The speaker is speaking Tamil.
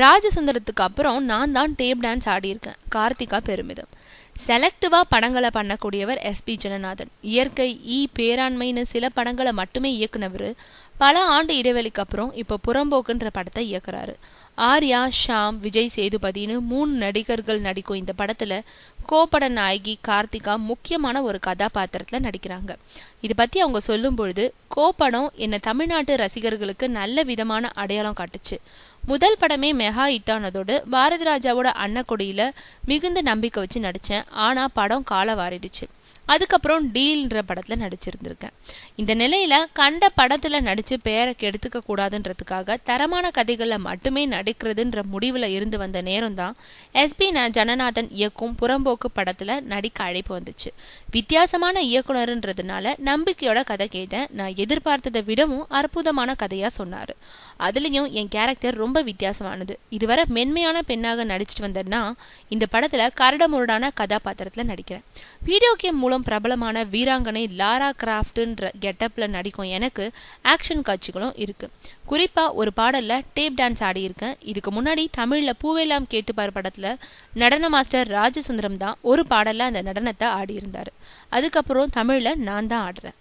ராஜசுந்தரத்துக்கு அப்புறம் நான் தான் டேப் டான்ஸ் ஆடியிருக்கேன். கார்த்திகா பெருமிதம். செலக்டிவா படங்களை பண்ணக்கூடியவர் எஸ்பி ஜனநாதன். இயற்கை, பேராண்மைன்னு சில படங்களை மட்டுமே இயக்குனவர் பல ஆண்டு இடைவெளிக்கு அப்புறம் இப்போ புறம்போக்குன்ற படத்தை இயக்குறாரு. ஆர்யா, ஷாம், விஜய் சேதுபதினு 3 நடிகர்கள் நடிக்கும் இந்த படத்துல கோபட நாயகி கார்த்திகா முக்கியமான ஒரு கதாபாத்திரத்துல நடிக்கிறாங்க. இது பத்தி அவங்க சொல்லும் பொழுது, கோபடம் என்ன தமிழ்நாட்டு ரசிகர்களுக்கு நல்ல விதமான அடையாளம் காட்டுச்சு. முதல் படமே மெகா ஹிட்டானதோடு பாரதி ராஜாவோட அன்னக்கொடியில மிகுந்த நம்பிக்கை வச்சு நடிச்சேன். ஆனா படம் கால வாரிடுச்சு. அதுக்கப்புறம் டீல்ன்ற படத்துல நடிச்சிருந்திருக்கேன். இந்த நிலையில கண்ட படத்துல நடிச்சு பேரை கெடுத்துக்க கூடாதுன்றதுக்காக தரமான கதைகள்ல மட்டுமே நடிக்கிறதுன்ற முடிவுல இருந்து வந்த நேரம் தான் எஸ்பி ஜனநாதன் இயக்கும் புறம்போக்கு படத்துல நடிக்க அழைப்பு வந்துச்சு. வித்தியாசமான இயக்குனருன்றதுனால நம்பிக்கையோட கதை கேட்டேன். நான் எதிர்பார்த்ததை விடவும் அற்புதமான கதையா சொன்னாரு. அதுலயும் என் கேரக்டர் ரொம்ப வித்தியாசமானது. இதுவரை மென்மையான பெண்ணாக நடிச்சிட்டு வந்தேன்னா இந்த படத்துல கரடுமுரடான கதாபாத்திரத்துல நடிக்கிறேன். வீடியோ கேம் மூலம் பிரபலமான வீராங்கனை லாரா கிராஃப்ட்ன்ற கெட்டப்ல நடிக்கும் எனக்கு ஆக்ஷன் காட்சிகளும் இருக்கு. குறிப்பா ஒரு பாடல்ல டேப் டான்ஸ் ஆடி இருக்கேன். இதுக்கு முன்னாடி தமிழ்ல பூவெல்லாம் கேட்டுப்பார் படத்துல நடன மாஸ்டர் ராஜசுந்தரம் தான் ஒரு பாடல்ல அந்த நடனத்தை ஆடி இருந்தாரு. அதுக்கப்புறம் தமிழ்ல நான் தான் ஆடுறேன்.